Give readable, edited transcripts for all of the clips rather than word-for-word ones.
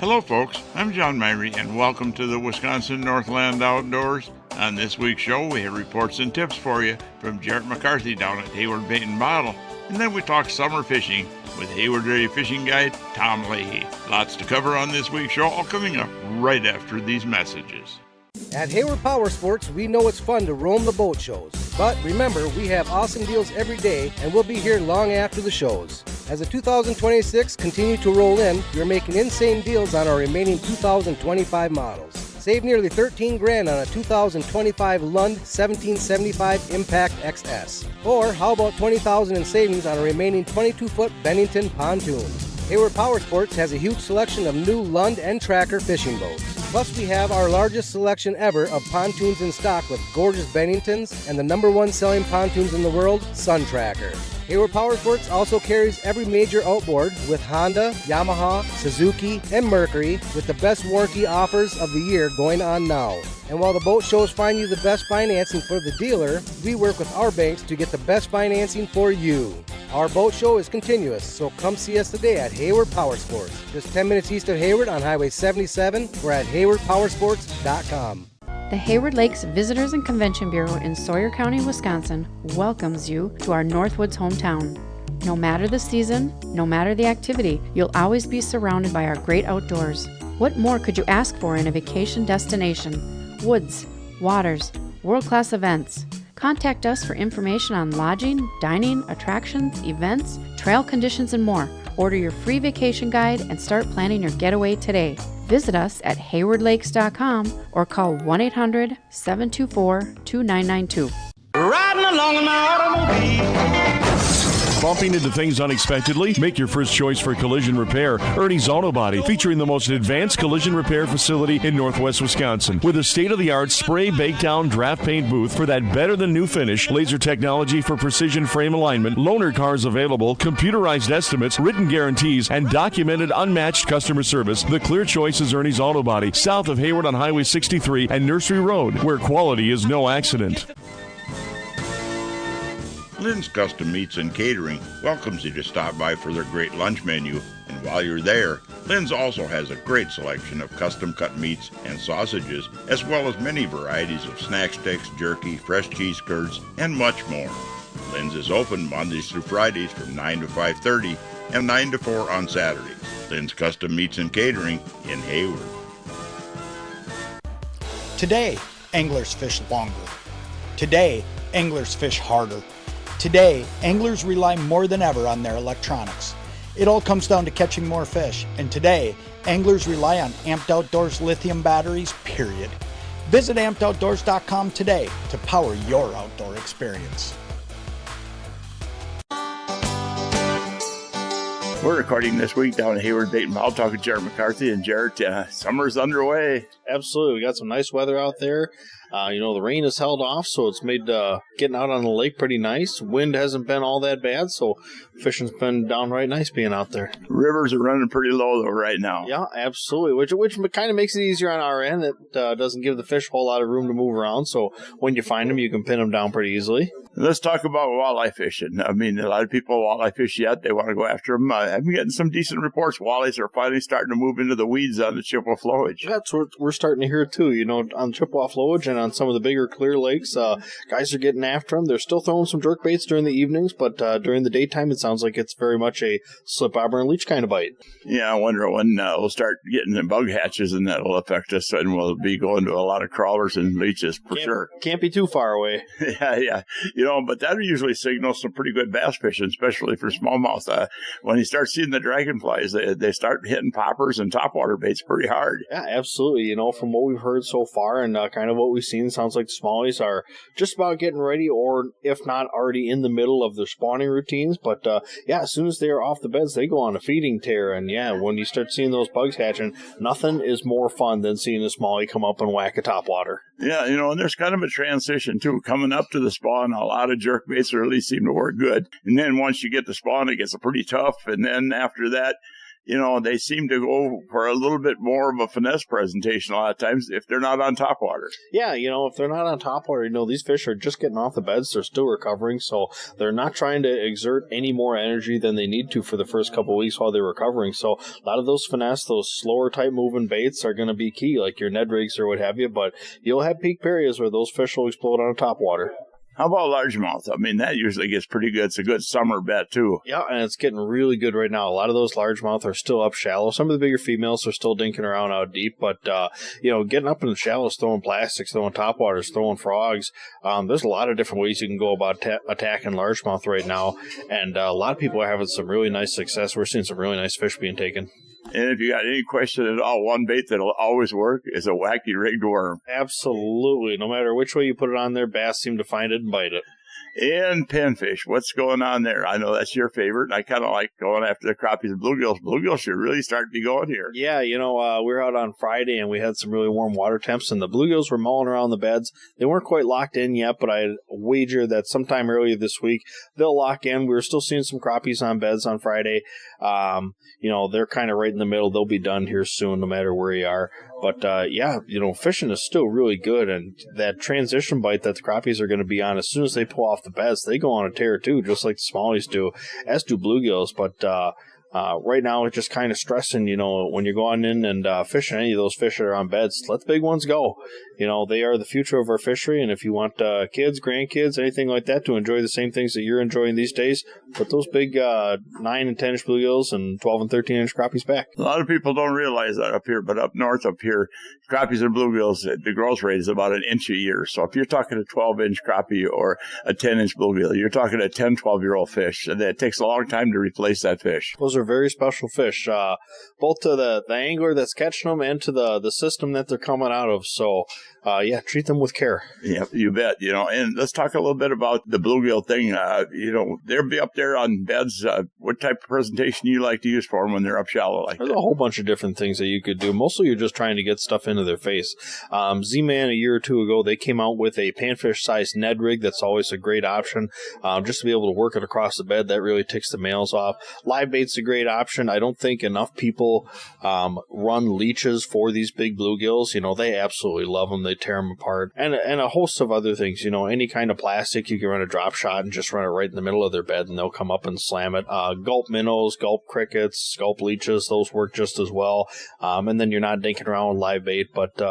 Hello folks, I'm John Myrie and welcome to the Wisconsin Northland Outdoors. On this week's show we have reports and tips for you from Jarrett McCarthy down at Hayward Bait and Bottle. And then we talk summer fishing with Hayward Ready Fishing Guide Tom Leahy. Lots to cover on this week's show, all coming up right after these messages. At Hayward Power Sports, we know it's fun to roam the boat shows. But remember, we have awesome deals every day, and we'll be here long after the shows. As the 2026 continue to roll in, we're making insane deals on our remaining 2025 models. Save nearly $13,000 on a 2025 Lund 1775 Impact XS. Or how about $20,000 in savings on a remaining 22-foot Bennington pontoons? Hayward Power Sports has a huge selection of new Lund and Tracker fishing boats. Plus, we have our largest selection ever of pontoons in stock with gorgeous Benningtons and the #1 selling pontoons in the world, Sun Tracker. Hayward Power Sports also carries every major outboard with Honda, Yamaha, Suzuki, and Mercury with the best warranty offers of the year going on now. And while the boat shows find you the best financing for the dealer, we work with our banks to get the best financing for you. Our boat show is continuous, so come see us today at Hayward Power Sports. Just 10 minutes east of Hayward on Highway 77. We're at haywardpowersports.com. The Hayward Lakes Visitors and Convention Bureau in Sawyer County, Wisconsin welcomes you to our Northwoods hometown. No matter the season, no matter the activity, you'll always be surrounded by our great outdoors. What more could you ask for in a vacation destination? Woods, waters, world-class events. Contact us for information on lodging, dining, attractions, events, trail conditions, and more. Order your free vacation guide and start planning your getaway today. Visit us at haywardlakes.com or call 1-800-724-2992. Riding along in my automobile. Bumping into things unexpectedly? Make your first choice for collision repair. Ernie's Auto Body, featuring the most advanced collision repair facility in Northwest Wisconsin. With a state-of-the-art spray, bake down, draft paint booth for that better-than-new finish, laser technology for precision frame alignment, loaner cars available, computerized estimates, written guarantees, and documented unmatched customer service, the clear choice is Ernie's Auto Body, south of Hayward on Highway 63 and Nursery Road, where quality is no accident. Lynn's Custom Meats and Catering welcomes you to stop by for their great lunch menu. And while you're there, Lynn's also has a great selection of custom cut meats and sausages, as well as many varieties of snack sticks, jerky, fresh cheese curds, and much more. Lynn's is open Mondays through Fridays from 9 to 5:30 and 9 to 4 on Saturdays. Lynn's Custom Meats and Catering in Hayward. Today, anglers fish longer. Today, anglers fish harder. Today, anglers rely more than ever on their electronics. It all comes down to catching more fish, and today, anglers rely on Amped Outdoors lithium batteries, period. Visit ampedoutdoors.com today to power your outdoor experience. We're recording this week down at Hayward Bait and Bottle, talking to Jarrett McCarthy. And Jarrett, summer's underway. Absolutely. We got some nice weather out there. The rain has held off, so it's made getting out on the lake pretty nice. Wind hasn't been all that bad, so fishing's been downright nice being out there. Rivers are running pretty low, though, right now. Yeah, absolutely, which kind of makes it easier on our end. It doesn't give the fish a whole lot of room to move around, so when you find them, you can pin them down pretty easily. Let's talk about walleye fishing. I mean, a lot of people walleye fish yet. They want to go after them. I've been getting some decent reports. Walleyes are finally starting to move into the weeds on the Chippewa flowage. That's what we're starting to hear, too. On Chippewa flowage and on some of the bigger clear lakes, guys are getting after them. They're still throwing some jerk baits during the evenings, but during the daytime, it sounds like it's very much a slip bobber and leech kind of bite. Yeah, I wonder when we'll start getting the bug hatches and that'll affect us, and we'll be going to a lot of crawlers and leeches for sure. Can't be too far away. Yeah. But that usually signals some pretty good bass fishing, especially for smallmouth. When you start seeing the dragonflies, they start hitting poppers and topwater baits pretty hard. Yeah, absolutely. From what we've heard so far and kind of what we've seen, sounds like the smallies are just about getting ready, or if not already in the middle of their spawning routines. But as soon as they're off the beds, they go on a feeding tear. And when you start seeing those bugs hatching, nothing is more fun than seeing a smallie come up and whack a topwater. Yeah, and there's kind of a transition, too. Coming up to the spawn, a lot of jerk baits really seem to work good. And then once you get the spawn, it gets pretty tough. And then after that, they seem to go for a little bit more of a finesse presentation a lot of times if they're not on top water. Yeah, if they're not on top water, these fish are just getting off the beds. They're still recovering, so they're not trying to exert any more energy than they need to for the first couple of weeks while they're recovering. So a lot of those finesse, those slower type moving baits are going to be key, like your Ned rigs or what have you, but you'll have peak periods where those fish will explode on top water. How about largemouth? I mean, that usually gets pretty good. It's a good summer bet, too. Yeah, and it's getting really good right now. A lot of those largemouth are still up shallow. Some of the bigger females are still dinking around out deep, but, getting up in the shallows, throwing plastics, throwing topwaters, throwing frogs, there's a lot of different ways you can go about attacking largemouth right now, and a lot of people are having some really nice success. We're seeing some really nice fish being taken. And if you got any question at all, one bait that'll always work is a wacky rigged worm. Absolutely. No matter which way you put it on there, bass seem to find it and bite it. And pinfish, what's going on there? I know that's your favorite, and I kind of like going after the crappies and bluegills. Bluegills should really start to be going here. Yeah, we were out on Friday, and we had some really warm water temps, and the bluegills were mulling around the beds. They weren't quite locked in yet, but I wager that sometime earlier this week, they'll lock in. We were still seeing some crappies on beds on Friday. They're kind of right in the middle. They'll be done here soon, no matter where you are. But, fishing is still really good, and that transition bite that the crappies are going to be on, as soon as they pull off the beds, they go on a tear too, just like the smallies do, as do bluegills. But right now, it's just kind of stressing, when you're going in and fishing any of those fish that are on beds, let the big ones go. They are the future of our fishery, and if you want kids, grandkids, anything like that to enjoy the same things that you're enjoying these days, put those big 9 and 10-inch bluegills and 12 and 13-inch crappies back. A lot of people don't realize that up here, but up north up here, crappies and bluegills, the growth rate is about an inch a year. So if you're talking a 12-inch crappie or a 10-inch bluegill, you're talking a 10, 12-year-old fish, and it takes a long time to replace that fish. Those are very special fish, both to the angler that's catching them and to the system that they're coming out of. So, treat them with care. Yeah, you bet. And let's talk a little bit about the bluegill thing. They'll be up there on beds. What type of presentation you like to use for them when they're up shallow like that? There's a whole bunch of different things that you could do. Mostly you're just trying to get stuff into their face. Z-Man, a year or two ago, they came out with a panfish-sized Ned rig. That's always a great option. Just to be able to work it across the bed, that really ticks the males off. Live bait's a great option. I don't think enough people run leeches for these big bluegills. They absolutely love them. They tear them apart. And a host of other things. Any kind of plastic, you can run a drop shot and just run it right in the middle of their bed, and they'll come up and slam it. Gulp minnows, gulp crickets, gulp leeches, those work just as well. And then you're not dinking around with live bait. But,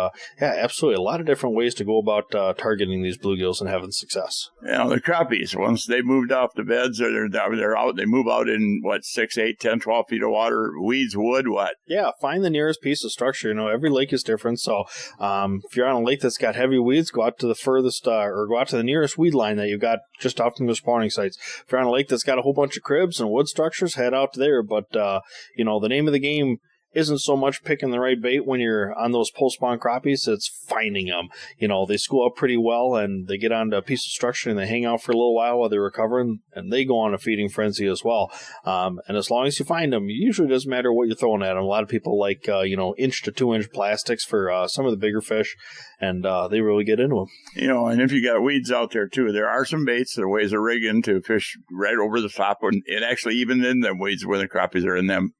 absolutely. A lot of different ways to go about targeting these bluegills and having success. The crappies, once they moved off the beds or they're out, they move out in, 6, 8, 10, 12 feet of water, weeds, wood, what? Yeah, find the nearest piece of structure. Every lake is different. So if you're on a lake that's got heavy weeds, go out to the furthest or go out to the nearest weed line that you've got just off from the spawning sites. If you're on a lake that's got a whole bunch of cribs and wood structures, head out there. But, the name of the game isn't so much picking the right bait when you're on those post-spawn crappies, it's finding them. They school up pretty well, and they get onto a piece of structure, and they hang out for a little while they're recovering, and they go on a feeding frenzy as well. And as long as you find them, it usually doesn't matter what you're throwing at them. A lot of people like, 1 to 2 inch plastics for some of the bigger fish, and they really get into them. And if you got weeds out there, too, there are some baits, there are ways of rigging to fish right over the top, and actually even in them weeds when the crappies are in them,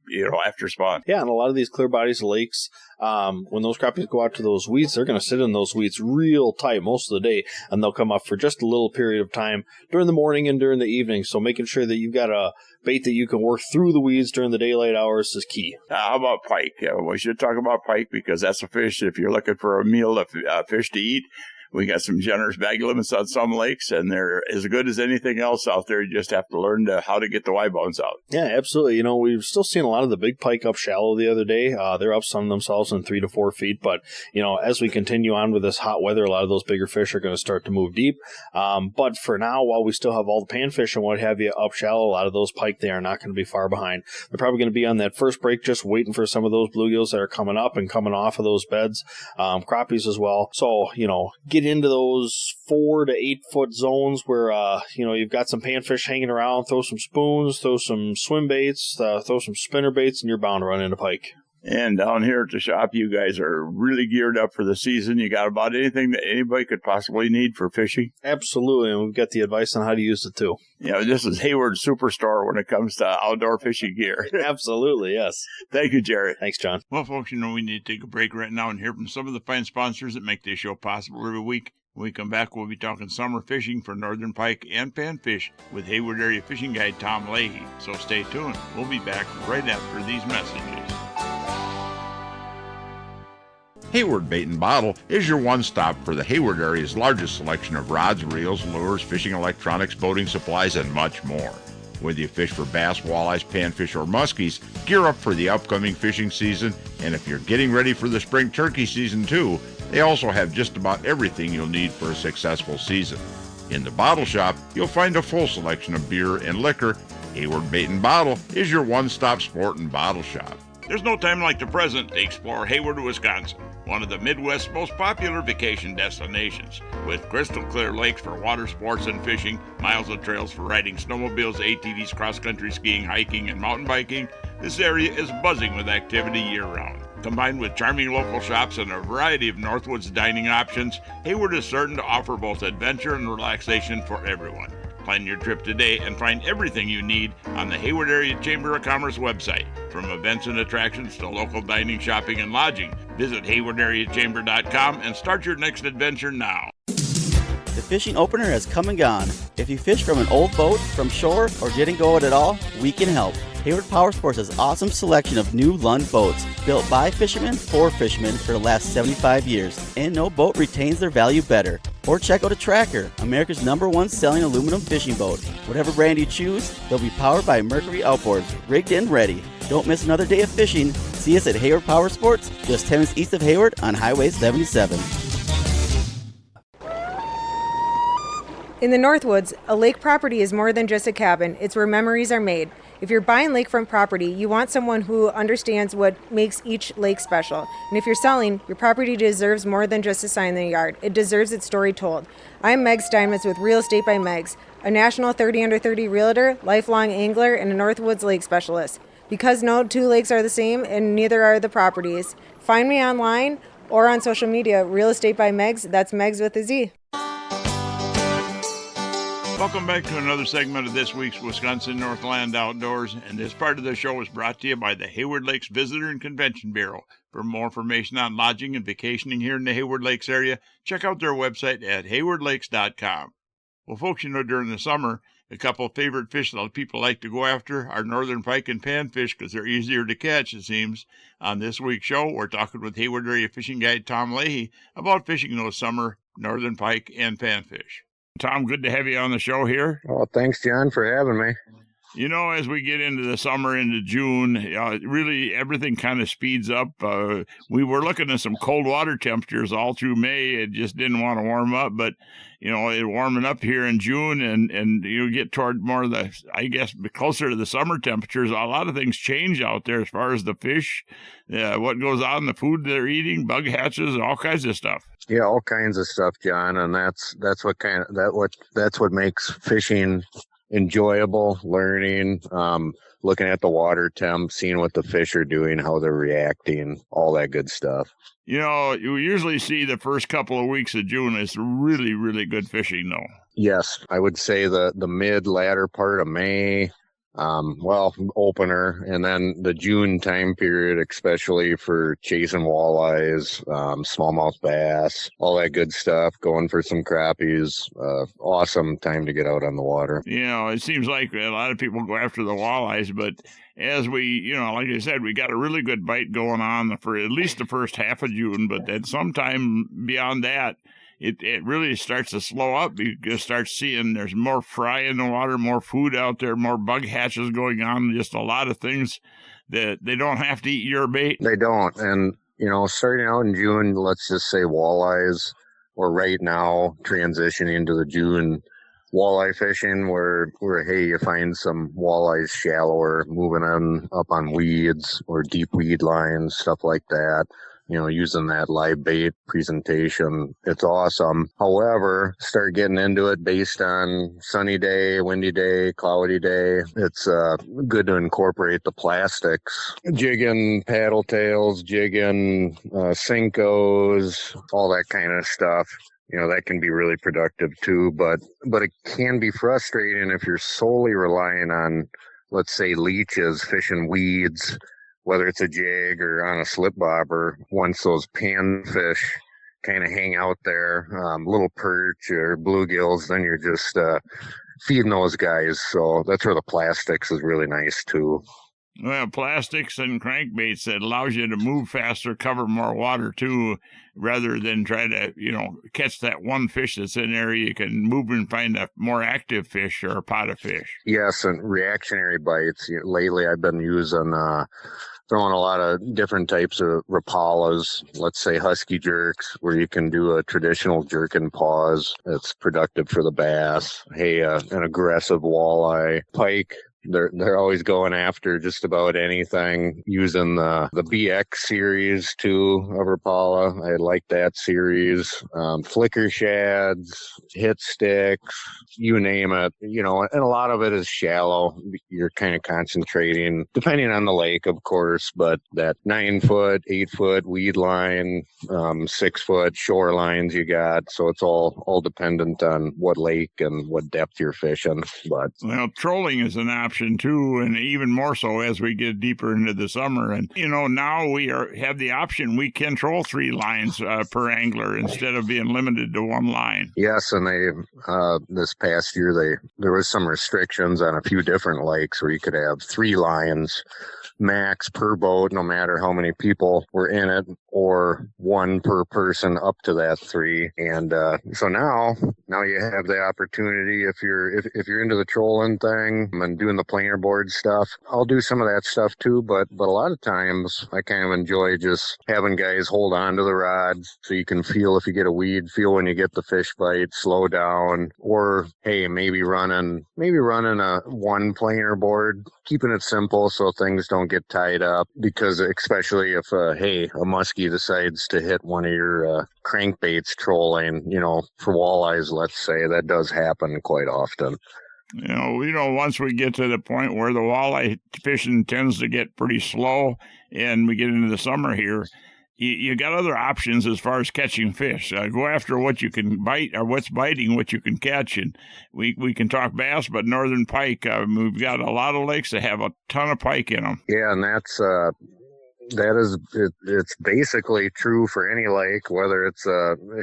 after spawn. Yeah, and a lot of these clear bodies of lakes, when those crappies go out to those weeds, they're going to sit in those weeds real tight most of the day, and they'll come up for just a little period of time during the morning and during the evening. So making sure that you've got a bait that you can work through the weeds during the daylight hours is key. How about pike? We should talk about pike because that's a fish. If you're looking for a meal of fish to eat, we got some generous bag limits on some lakes, and they're as good as anything else out there. You just have to learn how to get the Y bones out. Yeah, absolutely. We've still seen a lot of the big pike up shallow the other day. They're up some themselves in 3 to 4 feet, but, as we continue on with this hot weather, a lot of those bigger fish are going to start to move deep. But for now, while we still have all the panfish and what have you up shallow, a lot of those pike, they are not going to be far behind. They're probably going to be on that first break, just waiting for some of those bluegills that are coming up and coming off of those beds, crappies as well. So, get into those 4 to 8 foot zones where, you've got some panfish hanging around, throw some spoons, throw some swim baits, throw some spinner baits, and you're bound to run into pike. And down here at the shop, you guys are really geared up for the season. You got about anything that anybody could possibly need for fishing? Absolutely, and we've got the advice on how to use it, too. Yeah, this is Hayward Superstore when it comes to outdoor fishing gear. Absolutely, yes. Thank you, Jarrett. Thanks, John. Well, folks, we need to take a break right now and hear from some of the fine sponsors that make this show possible every week. When we come back, we'll be talking summer fishing for northern pike and panfish with Hayward Area Fishing Guide Tom Leahy. So stay tuned. We'll be back right after these messages. Hayward Bait and Bottle is your one-stop for the Hayward area's largest selection of rods, reels, lures, fishing electronics, boating supplies, and much more. Whether you fish for bass, walleyes, panfish, or muskies, gear up for the upcoming fishing season, and if you're getting ready for the spring turkey season too, they also have just about everything you'll need for a successful season. In the bottle shop, you'll find a full selection of beer and liquor. Hayward Bait and Bottle is your one-stop sport and bottle shop. There's no time like the present to explore Hayward, Wisconsin, one of the Midwest's most popular vacation destinations. With crystal clear lakes for water sports and fishing, miles of trails for riding snowmobiles, ATVs, cross-country skiing, hiking, and mountain biking, this area is buzzing with activity year-round. Combined with charming local shops and a variety of Northwoods dining options, Hayward is certain to offer both adventure and relaxation for everyone. Plan your trip today and find everything you need on the Hayward Area Chamber of Commerce website. From events and attractions to local dining, shopping, and lodging, visit haywardareachamber.com and start your next adventure now. The fishing opener has come and gone. If you fish from an old boat, from shore, or didn't go out at all, we can help. Hayward Powersports has an awesome selection of new Lund boats, built by fishermen for fishermen for the last 75 years, and no boat retains their value better. Or check out a Tracker, America's #1 selling aluminum fishing boat. Whatever brand you choose, they'll be powered by Mercury Outboards, rigged and ready. Don't miss another day of fishing. See us at Hayward Powersports, just 10 minutes east of Hayward on Highway 77. In the Northwoods, a lake property is more than just a cabin. It's where memories are made. If you're buying lakefront property, you want someone who understands what makes each lake special. And if you're selling, your property deserves more than just a sign in the yard. It deserves its story told. I'm Megz Steinmetz with Real Estate by Megz, a national 30 under 30 realtor, lifelong angler, and a Northwoods lake specialist. Because no two lakes are the same, and neither are the properties. Find me online or on social media, Real Estate by Megz. That's Megz with a Z. Welcome back to another segment of this week's Wisconsin Northland Outdoors, and this part of the show is brought to you by the Hayward Lakes Visitor and Convention Bureau. For more information on lodging and vacationing here in the Hayward Lakes area, check out their website at haywardlakes.com. Well, folks, during the summer, a couple of favorite fish that people like to go after are northern pike and panfish because they're easier to catch, it seems. On this week's show, we're talking with Hayward Area Fishing Guide Tom Leahy about fishing those summer northern pike and panfish. Tom, good to have you on the show here. Oh, thanks, John, for having me. As we get into the summer, into June, really everything kind of speeds up. We were looking at some cold water temperatures all through May. It just didn't want to warm up, but, it's warming up here in June, and you get toward more of the, I guess, closer to the summer temperatures. A lot of things change out there as far as the fish, what goes on, the food they're eating, bug hatches, all kinds of stuff. Yeah, all kinds of stuff, John, and that's what makes fishing enjoyable, learning, looking at the water temp, seeing what the fish are doing, how they're reacting, all that good stuff. You usually see the first couple of weeks of June is really, really good fishing, though. Yes, I would say the latter part of May, opener, and then the June time period, especially for chasing walleyes, smallmouth bass, all that good stuff, going for some crappies. Awesome time to get out on the water. It seems like a lot of people go after the walleyes, but as we, like I said, we got a really good bite going on for at least the first half of June, but then sometime beyond that, it really starts to slow up. You start seeing there's more fry in the water, more food out there, more bug hatches going on, just a lot of things that they don't have to eat your bait. They don't. And, starting out in June, let's just say walleyes, or right now transitioning to the June walleye fishing where hey, you find some walleyes shallower, moving on up on weeds or deep weed lines, stuff like that. using that live bait presentation. It's awesome. However, start getting into it based on sunny day, windy day, cloudy day. It's good to incorporate the plastics. Jigging paddle tails, jigging Cincos, all that kind of stuff. That can be really productive too, but it can be frustrating if you're solely relying on, let's say, leeches, fishing weeds, whether it's a jig or on a slip bobber. Once those panfish kind of hang out there, little perch or bluegills, then you're just feeding those guys. So that's where the plastics is really nice too. Well, plastics and crankbaits, that allows you to move faster, cover more water too, rather than try to, catch that one fish that's in there. You can move and find a more active fish or a pot of fish. Yes, and reactionary bites. Lately I've been using, throwing a lot of different types of Rapalas, let's say husky jerks, where you can do a traditional jerk and pause. It's productive for the bass. An aggressive walleye, pike. They're always going after just about anything, using the BX series too of Rapala. I like that series. Flicker shads, hit sticks, you name it, and a lot of it is shallow. You're kind of concentrating, depending on the lake, of course, but that 9-foot, 8-foot weed line, 6-foot shorelines you got. So it's all dependent on what lake and what depth you're fishing. But trolling is an option too, and even more so as we get deeper into the summer. And now we have the option, we can troll 3 lines per angler instead of being limited to 1 line. Yes, and they this past year there was some restrictions on a few different lakes where you could have 3 lines max per boat, no matter how many people were in it, or 1 per person up to that 3. And so now you have the opportunity, if you're into the trolling thing and doing the planer board stuff. I'll do some of that stuff too, but a lot of times I kind of enjoy just having guys hold on to the rod so you can feel if you get a weed, feel when you get the fish bite, slow down, or maybe running a 1 planer board, keeping it simple so things don't get tied up, because especially if a muskie decides to hit one of your crankbaits trolling, for walleyes, let's say, that does happen quite often. Once we get to the point where the walleye fishing tends to get pretty slow and we get into the summer here, you got other options as far as catching fish. Go after what you can bite, or what's biting, what you can catch. And we can talk bass, but northern pike, we've got a lot of lakes that have a ton of pike in them. Yeah, and it's basically true for any lake, whether it's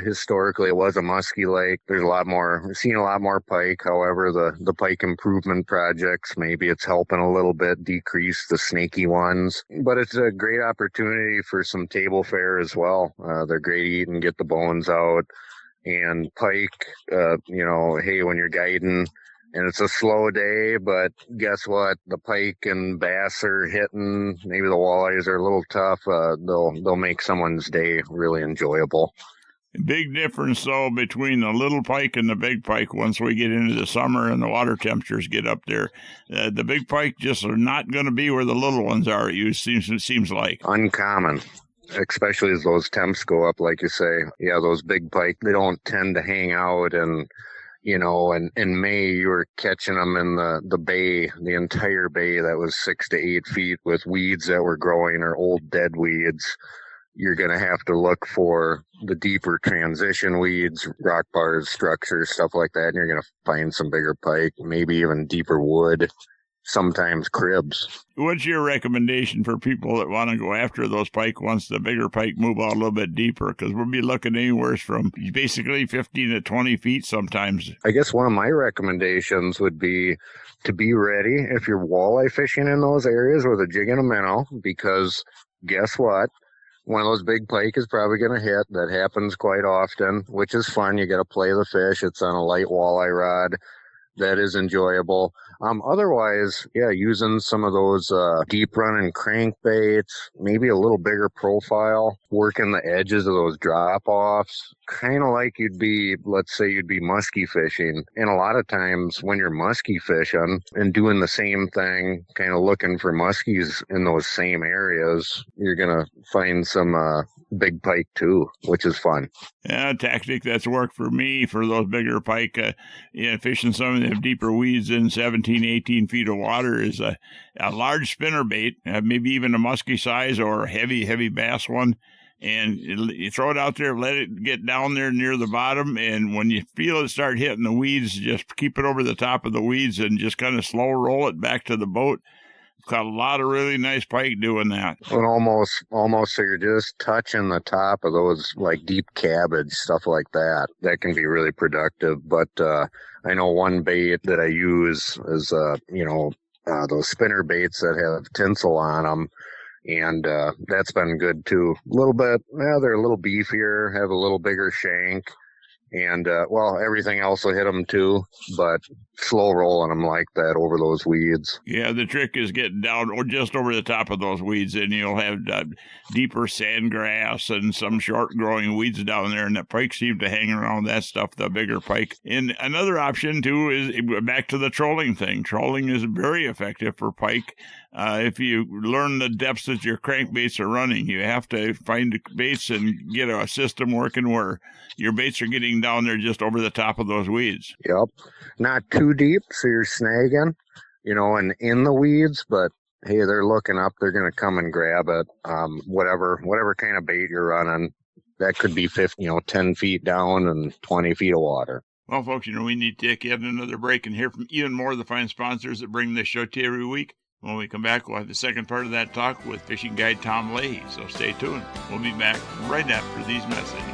historically it was a musky lake. We're seeing a lot more pike. However, the pike improvement projects, maybe it's helping a little bit decrease the snaky ones, but it's a great opportunity for some table fare as well. They're great to eat and get the bones out. And pike, when you're guiding and it's a slow day, but guess what? The pike and bass are hitting. Maybe the walleyes are a little tough. They'll make someone's day really enjoyable. Big difference, though, between the little pike and the big pike once we get into the summer and the water temperatures get up there. The big pike just are not going to be where the little ones are, it seems like. Uncommon. Especially as those temps go up, like you say. Yeah, those big pike, they don't tend to hang out, and in May, you were catching them in the bay, the entire bay that was 6 to 8 feet with weeds that were growing, or old dead weeds. You're going to have to look for the deeper transition weeds, rock bars, structures, stuff like that, and you're going to find some bigger pike, maybe even deeper wood, sometimes cribs. What's your recommendation for people that want to go after those pike once the bigger pike move out a little bit deeper? Because we'll be looking anywhere from basically 15 to 20 feet sometimes. I guess one of my recommendations would be to be ready if you're walleye fishing in those areas with a jig and a minnow, because guess what? One of those big pike is probably going to hit. That happens quite often, which is fun. You got to play the fish. It's on a light walleye rod. That is enjoyable. Otherwise, using some of those deep running crankbaits, maybe a little bigger profile, working the edges of those drop-offs, kind of like let's say you'd be muskie fishing. And a lot of times when you're muskie fishing and doing the same thing, kind of looking for muskies in those same areas, you're going to find some big pike too, which is fun. Yeah, a tactic that's worked for me for those bigger pike, fishing some of the deeper weeds in 17, 18 feet of water is a large spinner bait, maybe even a musky size or a heavy bass one. And you throw it out there, let it get down there near the bottom. And when you feel it start hitting the weeds, just keep it over the top of the weeds and just kind of slow roll it back to the boat. Got a lot of really nice pike doing that. And almost so you're just touching the top of those like deep cabbage, stuff like that. That can be really productive. But I know one bait that I use is those spinner baits that have tinsel on them. And that's been good too. A little bit, they're a little beefier, have a little bigger shank. And, everything else will hit them too, but slow rolling them like that over those weeds. Yeah, the trick is getting down or just over the top of those weeds, and you'll have deeper sandgrass and some short-growing weeds down there, and the pike seem to hang around that stuff, the bigger pike. And another option, too, is back to the trolling thing. Trolling is very effective for pike. If you learn the depths that your crankbaits are running, you have to find baits and get a system working where your baits are getting down there just over the top of those weeds. Yep. Not too deep, so you're snagging, and in the weeds, but hey, they're looking up, they're going to come and grab it. Whatever kind of bait you're running, that could be 10 feet down and 20 feet of water. Well, folks, we need to take yet another break and hear from even more of the fine sponsors that bring this show to you every week. When we come back, we'll have the second part of that talk with fishing guide Tom Leahy, so stay tuned. We'll be back right after these messages.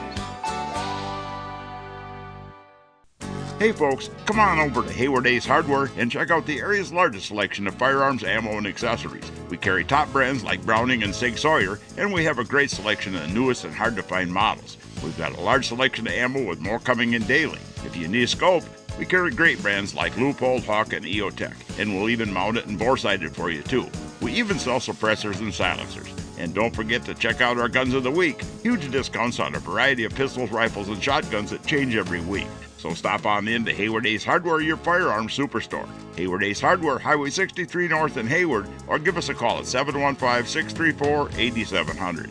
Hey folks, come on over to Hayward Ace Hardware and check out the area's largest selection of firearms, ammo, and accessories. We carry top brands like Browning and Sig Sauer, and we have a great selection of the newest and hard-to-find models. We've got a large selection of ammo with more coming in daily. If you need a scope, we carry great brands like Leupold, Hawk, and EOTech, and we'll even mount it and bore sight it for you too. We even sell suppressors and silencers. And don't forget to check out our Guns of the Week. Huge discounts on a variety of pistols, rifles, and shotguns that change every week. So stop on in to Hayward Ace Hardware, your firearms superstore. Hayward Ace Hardware, Highway 63 North in Hayward, or give us a call at 715-634-8700.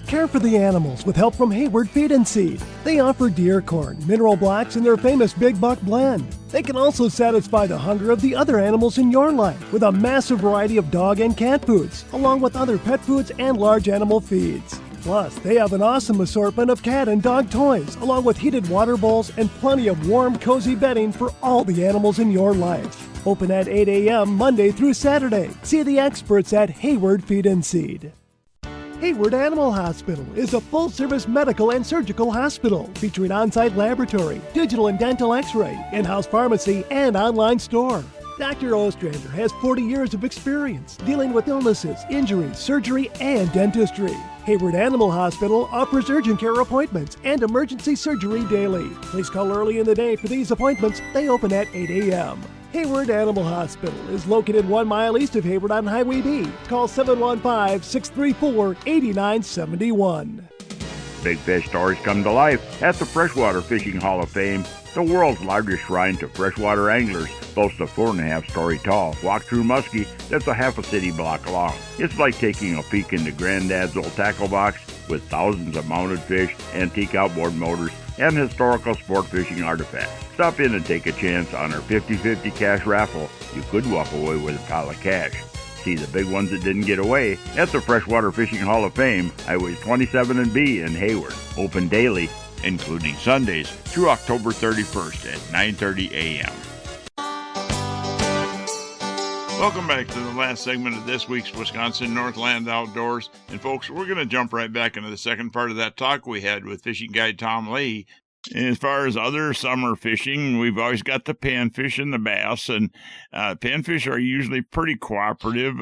Care for the animals with help from Hayward Feed and Seed. They offer deer corn, mineral blocks, and their famous Big Buck blend. They can also satisfy the hunger of the other animals in your life with a massive variety of dog and cat foods, along with other pet foods and large animal feeds. Plus, they have an awesome assortment of cat and dog toys, along with heated water bowls and plenty of warm, cozy bedding for all the animals in your life. Open at 8 a.m. Monday through Saturday. See the experts at Hayward Feed and Seed. Hayward Animal Hospital is a full-service medical and surgical hospital featuring on-site laboratory, digital and dental x-ray, in-house pharmacy, and online store. Dr. Ostrander has 40 years of experience dealing with illnesses, injuries, surgery, and dentistry. Hayward Animal Hospital offers urgent care appointments and emergency surgery daily. Please call early in the day for these appointments. They open at 8 a.m. Hayward Animal Hospital is located 1 mile east of Hayward on Highway B. Call 715-634-8971. Big fish stories come to life at the Freshwater Fishing Hall of Fame. The world's largest shrine to freshwater anglers boasts a 4.5-story tall walk-through muskie that's a half a city block long. It's like taking a peek into Granddad's old tackle box with thousands of mounted fish, antique outboard motors, and historical sport fishing artifacts. Stop in and take a chance on our 50-50 cash raffle. You could walk away with a pile of cash. See the big ones that didn't get away at the Freshwater Fishing Hall of Fame, Highways 27 and B in Hayward. Open daily, including Sundays, through October 31st at 9:30 a.m. Welcome back to the last segment of this week's Wisconsin Northland Outdoors. And folks, we're going to jump right back into the second part of that talk we had with fishing guide Tom Leahy. As far as other summer fishing, we've always got the panfish and the bass, and panfish are usually pretty cooperative.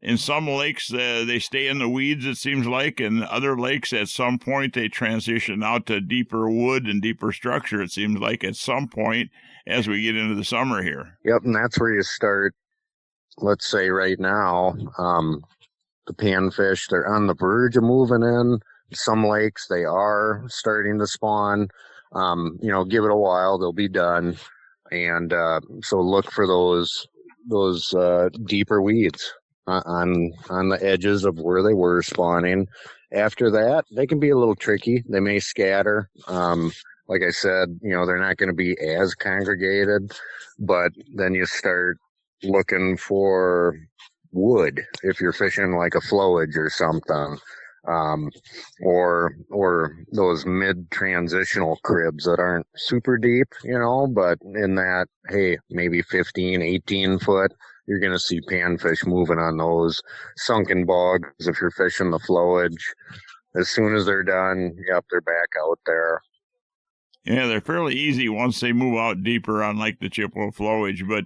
In some lakes, they stay in the weeds, it seems like, and other lakes, at some point, they transition out to deeper wood and deeper structure, it seems like, at some point as we get into the summer here. Yep, and that's where you start. Let's say right now, the panfish, they're on the verge of moving in. Some lakes, they are starting to spawn. Give it a while, they'll be done. And so look for those deeper weeds. on the edges of where they were spawning. After that, they can be a little tricky. They may scatter. Like I said, they're not going to be as congregated, but then you start looking for wood if you're fishing like a flowage or something, or those mid-transitional cribs that aren't super deep, but in that, hey, maybe 15, 18 foot, you're going to see panfish moving on those. Sunken bogs if you're fishing the flowage. As soon as they're done, yep, they're back out there. Yeah, they're fairly easy once they move out deeper on like the Chippewa flowage, but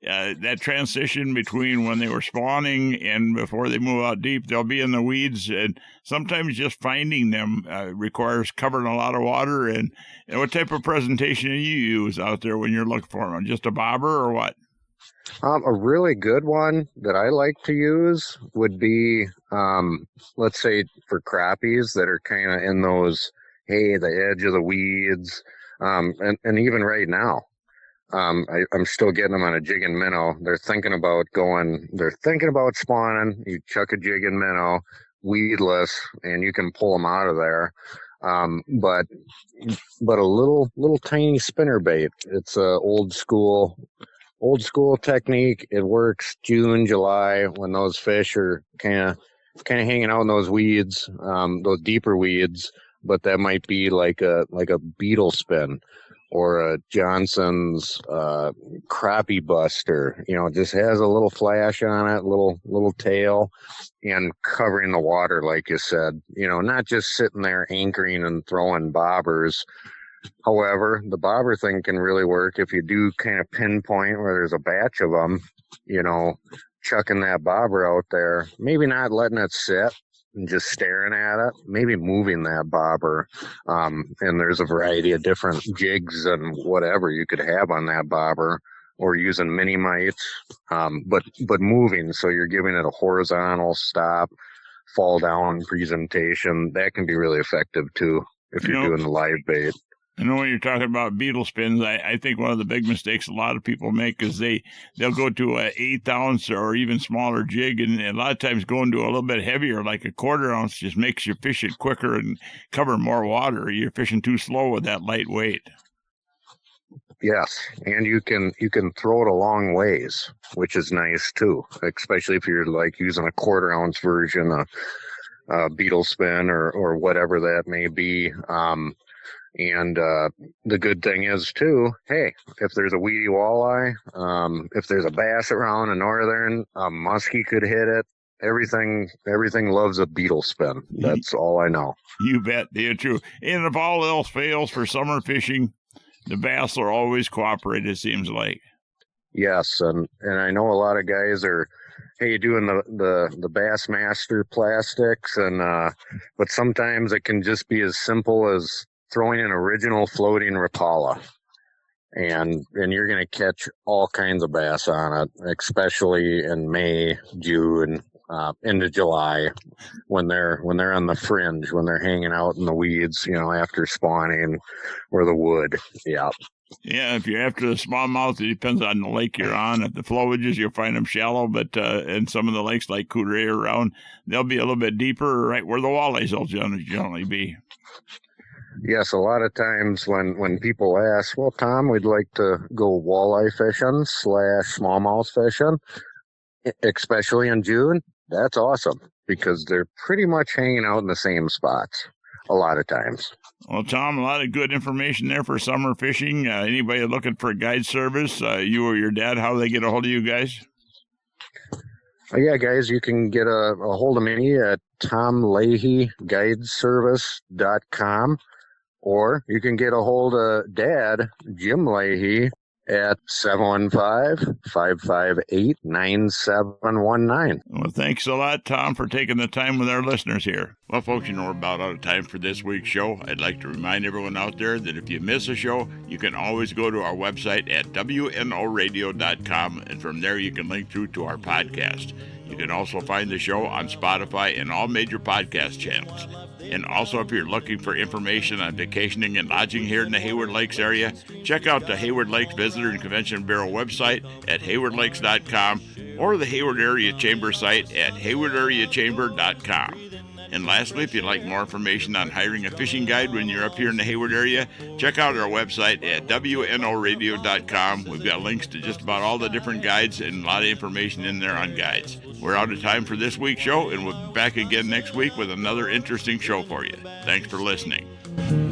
that transition between when they were spawning and before they move out deep, they'll be in the weeds, and sometimes just finding them requires covering a lot of water. And what type of presentation do you use out there when you're looking for them? Just a bobber or what? A really good one that I like to use would be, let's say for crappies that are kind of in those, hey, the edge of the weeds, and even right now, I'm still getting them on a jig and minnow. They're thinking about spawning. You chuck a jig and minnow, weedless, and you can pull them out of there. But a little tiny spinner bait. It's a old school technique. It works June, July when those fish are kind of hanging out in those weeds, those deeper weeds. But that might be like a beetle spin or a Johnson's crappie buster. Just has a little flash on it, little tail, and covering the water, like you said. Not just sitting there anchoring and throwing bobbers. However, the bobber thing can really work if you do kind of pinpoint where there's a batch of them, chucking that bobber out there, maybe not letting it sit and just staring at it, maybe moving that bobber. And there's a variety of different jigs and whatever you could have on that bobber, or using mini mites, but moving. So you're giving it a horizontal stop, fall down presentation. That can be really effective too if you're doing the live bait. When you're talking about beetle spins, I think one of the big mistakes a lot of people make is they'll go to an 1/8 ounce or even smaller jig, and a lot of times going to a little bit heavier, like a 1/4 ounce, just makes you fish it quicker and cover more water. You're fishing too slow with that light weight. Yes, and you can throw it a long ways, which is nice too, especially if you're like using a 1/4 ounce version, a beetle spin or whatever that may be. And the good thing is, too, hey, if there's a weedy walleye, if there's a bass around a northern, a muskie could hit it. Everything loves a beetle spin. That's all I know. You bet. They're true. And if all else fails for summer fishing, the bass will always cooperate, it seems like. Yes, and I know a lot of guys are, hey, doing the Bassmaster plastics, and but sometimes it can just be as simple as throwing an original floating Rapala, and you're going to catch all kinds of bass on it, especially in May, June, into July, when they're on the fringe, when they're hanging out in the weeds, after spawning, or the wood. Yeah. Yeah, if you're after the smallmouth, it depends on the lake you're on. At the flowages, you'll find them shallow, but in some of the lakes like Coudray around, they'll be a little bit deeper, right where the walleyes will generally be. Yes, a lot of times when people ask, well, Tom, we'd like to go walleye fishing / smallmouth fishing, especially in June, that's awesome, because they're pretty much hanging out in the same spots a lot of times. Well, Tom, a lot of good information there for summer fishing. Anybody looking for a guide service, you or your dad, how do they get a hold of you guys? Yeah, guys, you can get a hold of me at tomleahyguideservice.com. Or you can get a hold of Dad, Jim Leahy, at 715-558-9719. Well, thanks a lot, Tom, for taking the time with our listeners here. Well, folks, we're about out of time for this week's show. I'd like to remind everyone out there that if you miss a show, you can always go to our website at wnoradio.com, and from there you can link through to our podcast. You can also find the show on Spotify and all major podcast channels. And also, if you're looking for information on vacationing and lodging here in the Hayward Lakes area, check out the Hayward Lakes Visitor and Convention Bureau website at haywardlakes.com or the Hayward Area Chamber site at haywardareachamber.com. And lastly, if you'd like more information on hiring a fishing guide when you're up here in the Hayward area, check out our website at wnoradio.com. We've got links to just about all the different guides and a lot of information in there on guides. We're out of time for this week's show, and we'll be back again next week with another interesting show for you. Thanks for listening.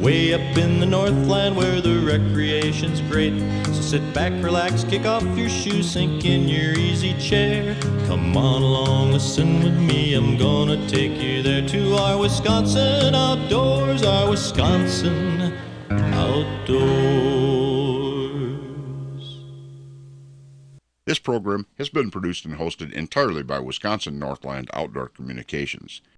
Way up in the Northland where the recreation's great. So sit back, relax, kick off your shoes, sink in your easy chair. Come on along, listen with me, I'm gonna take you there to our Wisconsin Outdoors, our Wisconsin Outdoors. This program has been produced and hosted entirely by Wisconsin Northland Outdoor Communications.